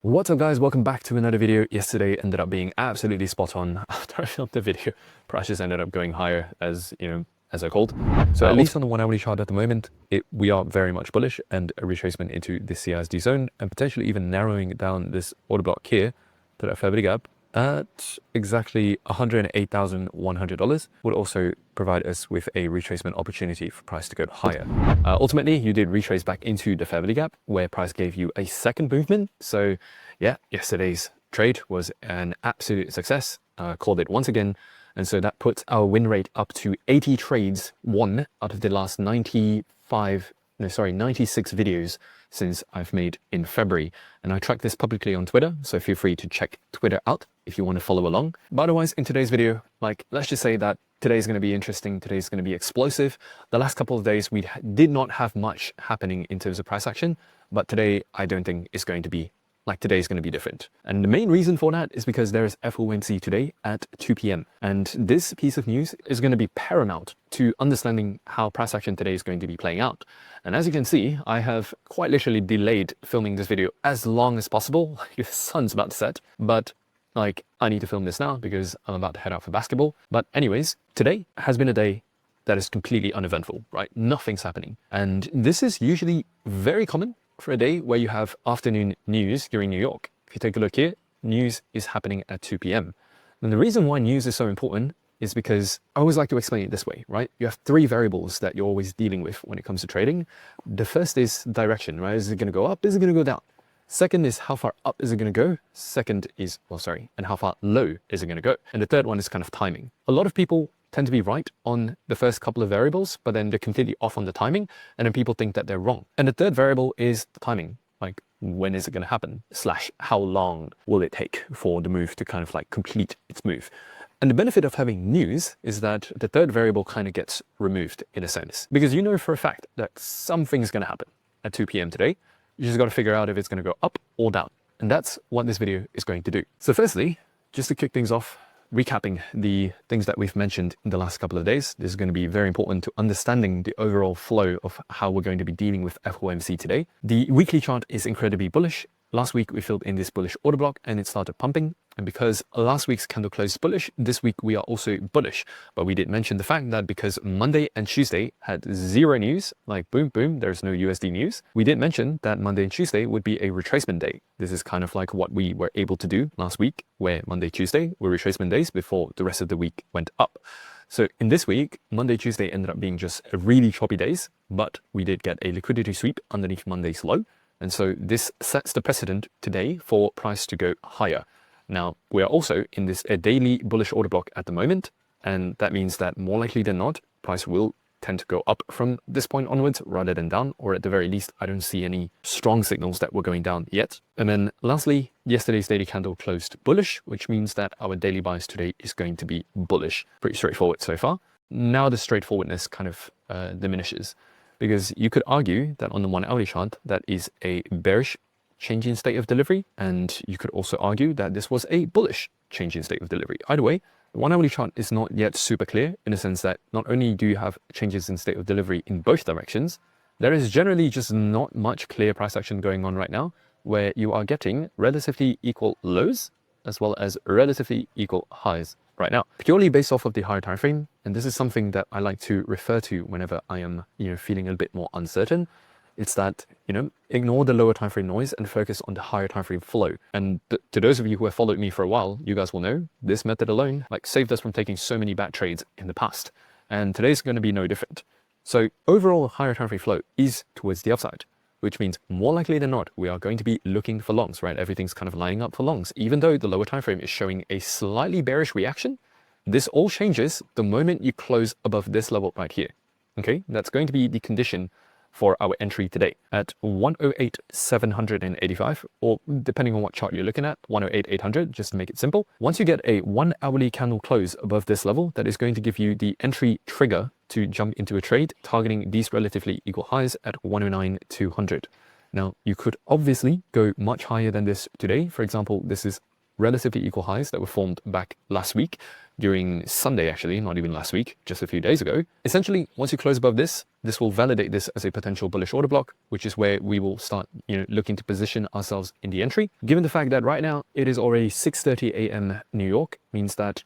What's up guys, welcome back to another video. Yesterday ended up being absolutely spot on. After I filmed the video, prices ended up going higher as I called. So at least on the 1 hourly chart at the moment, we are very much bullish and a retracement into the CISD zone and potentially even narrowing down this order block here to that fair bit gap at exactly $108,100 would also provide us with a retracement opportunity for price to go higher. Ultimately, you did retrace back into the fair value gap where price gave you a second movement. So yeah, yesterday's trade was an absolute success. Called it once again. And so that puts our win rate up to 80 trades won out of the last 96 videos since I've made in February. And I track this publicly on Twitter, so feel free to check Twitter out if you want to follow along. But otherwise, in today's video, let's just say that today's going to be interesting. Today's going to be explosive. The last couple of days, we did not have much happening in terms of price action, but today, I don't think is going to be today's going to be different. And the main reason for that is because there is FOMC today at 2 p.m. And this piece of news is going to be paramount to understanding how price action today is going to be playing out. And as you can see, I have quite literally delayed filming this video as long as possible. The sun's about to set, but I need to film this now because I'm about to head out for basketball. But anyways, today has been a day that is completely uneventful, right? Nothing's happening. And this is usually very common for a day where you have afternoon news here in New York. If you take a look here, news is happening at 2 p.m. And the reason why news is so important is because I always like to explain it this way, right? You have three variables that you're always dealing with when it comes to trading. The first is direction, right? Is it going to go up? Is it going to go down? Second is how far up is it going to go? Second is, and how far low is it going to go? And the third one is kind of timing. A lot of people tend to be right on the first couple of variables, but then they're completely off on the timing, and then people think that they're wrong. And the third variable is the timing, when is it going to happen, / how long will it take for the move to kind of complete its move. And the benefit of having news is that the third variable kind of gets removed in a sense, because you know for a fact that something's going to happen at 2 p.m. today. You just got to figure out if it's going to go up or down. And that's what this video is going to do. So firstly, just to kick things off, recapping the things that we've mentioned in the last couple of days. This is going to be very important to understanding the overall flow of how we're going to be dealing with FOMC today. The weekly chart is incredibly bullish. Last week we filled in this bullish order block and it started pumping. And because last week's candle closed bullish, this week we are also bullish. But we did mention the fact that because Monday and Tuesday had zero news, boom, there's no USD news. We did mention that Monday and Tuesday would be a retracement day. This is kind of like what we were able to do last week, where Monday, Tuesday were retracement days before the rest of the week went up. So in this week, Monday, Tuesday ended up being just a really choppy days, but we did get a liquidity sweep underneath Monday's low. And so this sets the precedent today for price to go higher. Now, we are also in this daily bullish order block at the moment, and that means that more likely than not, price will tend to go up from this point onwards rather than down, or at the very least, I don't see any strong signals that we're going down yet. And then lastly, yesterday's daily candle closed bullish, which means that our daily bias today is going to be bullish. Pretty straightforward so far. Now the straightforwardness kind of diminishes, because you could argue that on the 1 hourly chart, that is a bearish change in state of delivery. And you could also argue that this was a bullish change in state of delivery. Either way, the 1 hourly chart is not yet super clear in the sense that not only do you have changes in state of delivery in both directions, there is generally just not much clear price action going on right now, where you are getting relatively equal lows as well as relatively equal highs right now, purely based off of the higher time frame. And this is something that I like to refer to whenever I am, feeling a bit more uncertain. It's that, ignore the lower time frame noise and focus on the higher time frame flow. And to those of you who have followed me for a while, you guys will know this method alone saved us from taking so many bad trades in the past. And today's going to be no different. So overall higher time frame flow is towards the upside, which means more likely than not, we are going to be looking for longs, right? Everything's kind of lining up for longs, even though the lower time frame is showing a slightly bearish reaction. This all changes the moment you close above this level right here. Okay, that's going to be the condition for our entry today at 108,785, or depending on what chart you're looking at, 108,800, just to make it simple. Once you get a 1 hourly candle close above this level, that is going to give you the entry trigger to jump into a trade targeting these relatively equal highs at 109,200. Now, you could obviously go much higher than this today. For example, this is relatively equal highs that were formed back last week during Sunday, actually, not even last week, just a few days ago. Essentially, once you close above this, this will validate this as a potential bullish order block, which is where we will start, looking to position ourselves in the entry. Given the fact that right now it is already 6:30 a.m. New York, means that,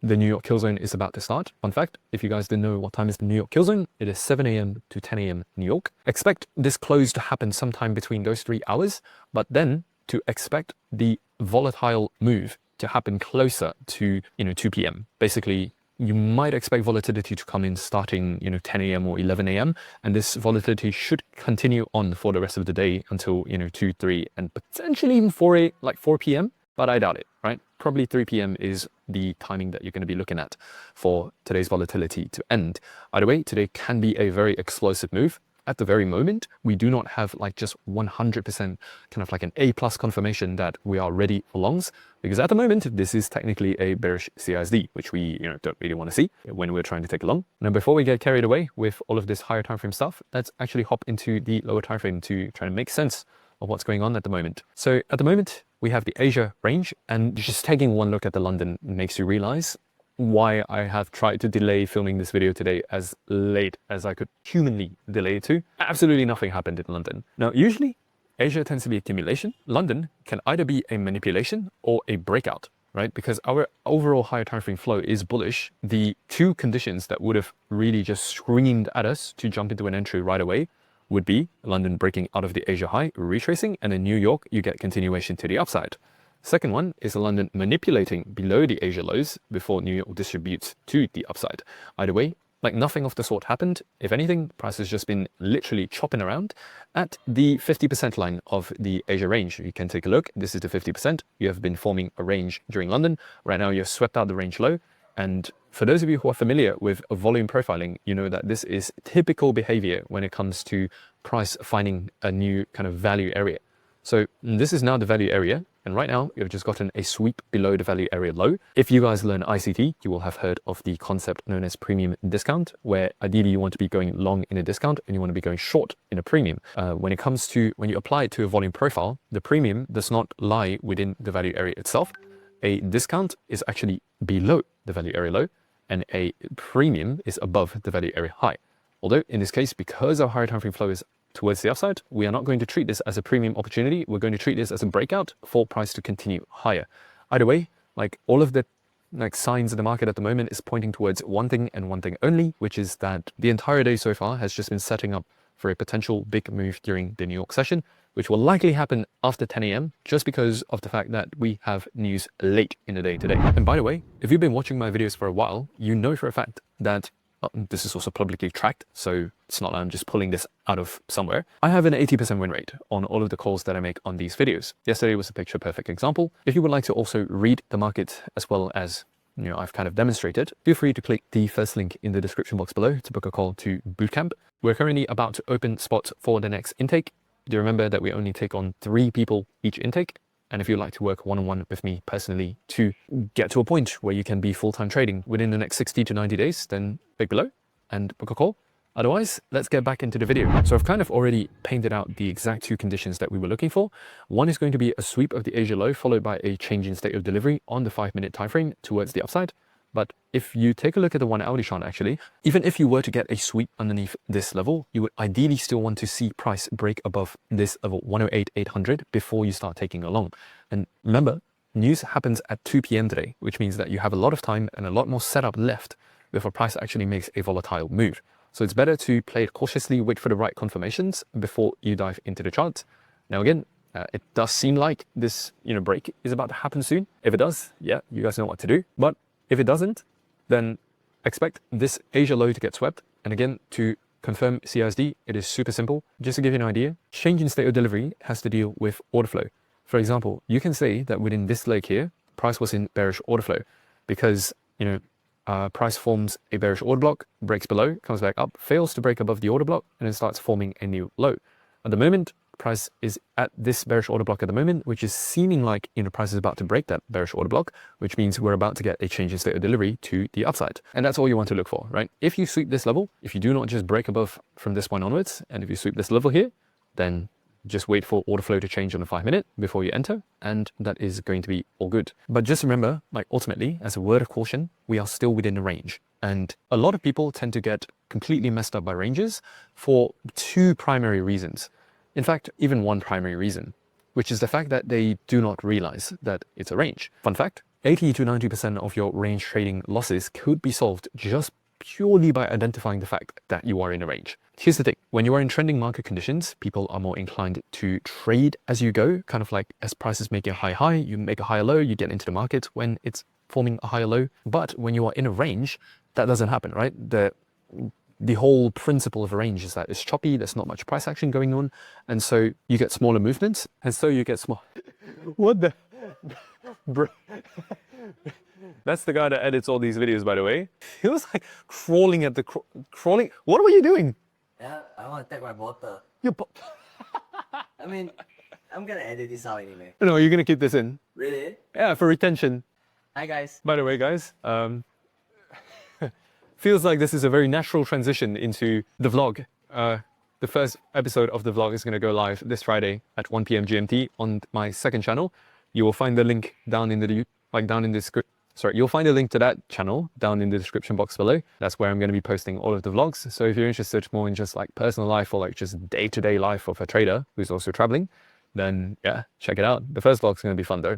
the New York kill zone is about to start. Fun fact, if you guys didn't know what time is the New York kill zone, it is 7 a.m. to 10 a.m. New York. Expect this close to happen sometime between those 3 hours, but then to expect the volatile move to happen closer to 2 p.m. Basically, you might expect volatility to come in starting 10 a.m. or 11 a.m. and this volatility should continue on for the rest of the day until 2, 3, and potentially even 4 p.m. But I doubt it, right? Probably 3 p.m. is the timing that you're going to be looking at for today's volatility to end. Either way, today can be a very explosive move. At the very moment, we do not have just 100% kind of like an A+ confirmation that we are ready for longs, because at the moment, this is technically a bearish CISD, which we don't really want to see when we're trying to take a long. Now, before we get carried away with all of this higher time frame stuff, let's actually hop into the lower time frame to try to make sense of what's going on at the moment. So at the moment, we have the Asia range, and just taking one look at the London makes you realize why I have tried to delay filming this video today as late as I could humanly delay it to. Absolutely nothing happened in London. Now, usually Asia tends to be accumulation. London can either be a manipulation or a breakout, right? Because our overall higher time frame flow is bullish. The two conditions that would have really just screamed at us to jump into an entry right away would be London breaking out of the Asia high, retracing, and in New York, you get continuation to the upside. Second one is London manipulating below the Asia lows before New York distributes to the upside. Either way, nothing of the sort happened. If anything, price has just been literally chopping around at the 50% line of the Asia range. You can take a look. This is the 50%. You have been forming a range during London. Right now, you've swept out the range low. And for those of you who are familiar with volume profiling, you know that this is typical behavior when it comes to price finding a new kind of value area. So this is now the value area. And right now, you've just gotten a sweep below the value area low. If you guys learn ICT, you will have heard of the concept known as premium discount, where ideally you want to be going long in a discount and you want to be going short in a premium. When you apply it to a volume profile, the premium does not lie within the value area itself. A discount is actually below the value area low, and a premium is above the value area high. Although in this case, because our higher time frame flow is towards the upside, we are not going to treat this as a premium opportunity. We're going to treat this as a breakout for price to continue higher. Either way, all of the signs in the market at the moment is pointing towards one thing and one thing only, which is that the entire day so far has just been setting up for a potential big move during the New York session, which will likely happen after 10 a.m. just because of the fact that we have news late in the day today. And by the way, if you've been watching my videos for a while, you know for a fact that this is also publicly tracked, so it's not like I'm just pulling this out of somewhere. I have an 80% win rate on all of the calls that I make on these videos. Yesterday was a picture perfect example. If you would like to also read the market as well as I've kind of demonstrated, feel free to click the first link in the description box below to book a call to Bootcamp. We're currently about to open spots for the next intake. Do remember that we only take on 3 people each intake. And if you'd like to work one-on-one with me personally to get to a point where you can be full-time trading within the next 60 to 90 days, then click below and book a call. Otherwise, let's get back into the video. So I've kind of already painted out the exact 2 conditions that we were looking for. One is going to be a sweep of the Asia low followed by a change in state of delivery on the 5-minute time frame towards the upside. But if you take a look at the 1 hourly chart, actually, even if you were to get a sweep underneath this level, you would ideally still want to see price break above this level 108,800 before you start taking a long. And remember, news happens at 2 p.m. today, which means that you have a lot of time and a lot more setup left before price actually makes a volatile move. So it's better to play it cautiously, wait for the right confirmations before you dive into the chart. Now again, it does seem like this break is about to happen soon. If it does, yeah, you guys know what to do. But if it doesn't, then expect this Asia low to get swept. And again, to confirm CISD, it is super simple. Just to give you an idea, change in state of delivery has to deal with order flow. For example, you can say that within this leg here, price was in bearish order flow because, price forms a bearish order block, breaks below, comes back up, fails to break above the order block, and then starts forming a new low. At the moment, price is at this bearish order block at the moment, which is seeming like price is about to break that bearish order block, which means we're about to get a change in state of delivery to the upside. And that's all you want to look for, right? If you sweep this level, if you do not just break above from this point onwards, and if you sweep this level here, then Just wait for order flow to change on the 5-minute before you enter, and that is going to be all good. But just remember, like ultimately, as a word of caution, we are still within the range. And a lot of people tend to get completely messed up by ranges for 2 primary reasons. In fact, even 1 primary reason, which is the fact that they do not realize that it's a range. Fun fact, 80 to 90% of your range trading losses could be solved just purely by identifying the fact that you are in a range. Here's the thing, when you are in trending market conditions, people are more inclined to trade as you go, kind of like as prices make a high, you make a higher low, you get into the market when it's forming a higher low. But when you are in a range, that doesn't happen, right? The whole principle of a range is that it's choppy, there's not much price action going on, and so you get smaller movements, and so you get small. What the? Bro. That's the guy that edits all these videos, by the way. He was like crawling at the crawling. What were you doing? Yeah, I want to take my water. You I mean, I'm gonna edit this out anyway. No, you're gonna keep this in. Really? Yeah, for retention. Hi guys. By the way, guys, feels like this is a very natural transition into the vlog. The first episode of the vlog is gonna go live this Friday at 1 p.m. GMT on my second channel. You will find the link down in the you'll find a link to that channel down in the description box below. That's where I'm going to be posting all of the vlogs. So if you're interested more in just like personal life or like just day-to-day life of a trader who's also traveling, then yeah, check it out. The first vlog's going to be fun though.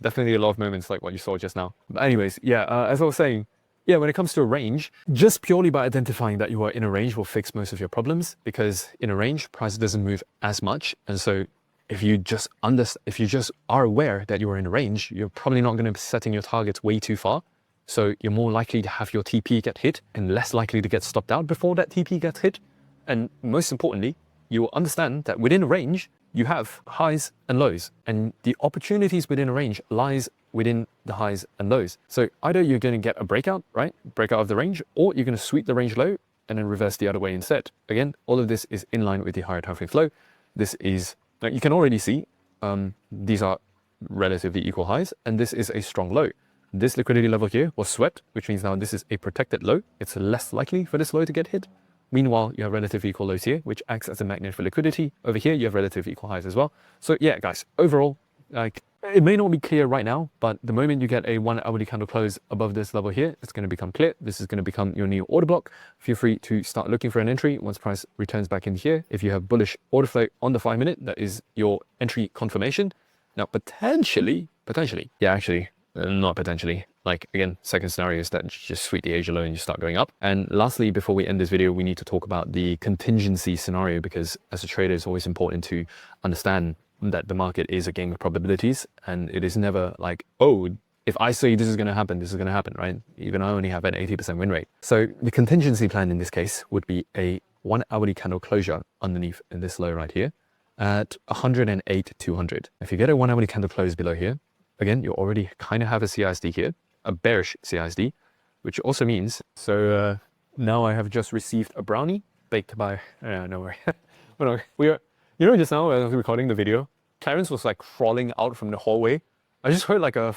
Definitely a lot of moments like what you saw just now. But anyways, yeah, as I was saying, yeah, when it comes to a range, just purely by identifying that you are in a range will fix most of your problems, because in a range, price doesn't move as much. And so if you just are aware that you are in a range, you're probably not going to be setting your targets way too far. So you're more likely to have your TP get hit and less likely to get stopped out before that TP gets hit. And most importantly, you will understand that within a range, you have highs and lows, and the opportunities within a range lies within the highs and lows. So either you're going to get a breakout, right? Breakout of the range, or you're going to sweep the range low and then reverse the other way instead. Again, all of this is in line with the higher time frame flow. This is, like you can already see, these are relatively equal highs, and this is a strong low. This liquidity level here was swept, which means now this is a protected low. It's less likely for this low to get hit. Meanwhile, you have relative equal lows here, which acts as a magnet for liquidity. Over here, you have relative equal highs as well. So yeah, guys, overall, like it may not be clear right now, but the moment you get a 1 hourly candle close above this level here, it's going to become clear. This is going to become your new order block. Feel free to start looking for an entry once price returns back in here. If you have bullish order flow on the 5-minute, that is your entry confirmation. Now, potentially, yeah, actually, not potentially. Like again, second scenario is that you just sweep the Asia low and you start going up. And lastly, before we end this video, we need to talk about the contingency scenario, because as a trader, it's always important to understand that the market is a game of probabilities, and it is never like, oh, if I say this is going to happen, this is going to happen, right? Even I only have an 80% win rate. So the contingency plan in this case would be a 1 hourly candle closure underneath in this low right here at 108.200. If you get a 1 hourly candle close below here, again, you already kind of have a CISD here, a bearish CISD, which also means, so now I have just received a brownie baked by, no worry. But we are, you know, just now when I was recording the video, Clarence was like crawling out from the hallway. I just heard like a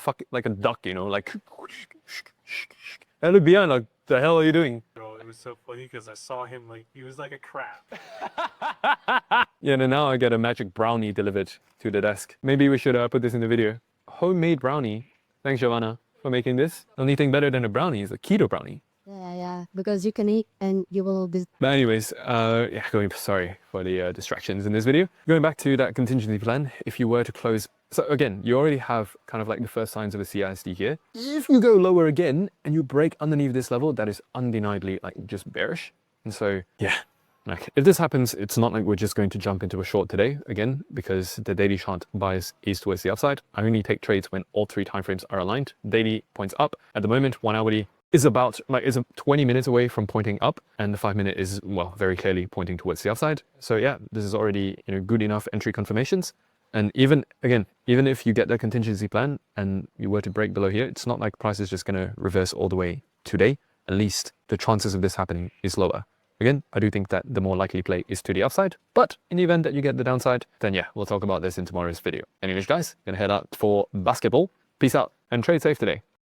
duck, you know, like, I look behind, like, the hell are you doing? Bro, it was so funny because I saw him like, he was like a crab. Yeah, and now I get a magic brownie delivered to the desk. Maybe we should put this in the video. Homemade brownie. Thanks, Giovanna, for making this. The only thing better than a brownie is a keto brownie. Yeah, because you can eat and you will be... But anyways, yeah, sorry for the distractions in this video. Going back to that contingency plan, if you were to close, so again, you already have kind of like the first signs of a CISD here. If you go lower again and you break underneath this level, that is undeniably like just bearish. And so, yeah, like if this happens, it's not like we're just going to jump into a short today again, because the daily chart bias is towards the upside. I only take trades when all 3 timeframes are aligned. Daily points up. At the moment, 1 hourly is about like is 20 minutes away from pointing up, and the 5-minute is, well, very clearly pointing towards the upside. So yeah, this is already, you know, good enough entry confirmations. And even if you get the contingency plan and you were to break below here, it's not like price is just going to reverse all the way today. At least the chances of this happening is lower. Again, I do think that the more likely play is to the upside, but in the event that you get the downside, then yeah, we'll talk about this in tomorrow's video. Anyways, guys, gonna head out for basketball. Peace out and trade safe today.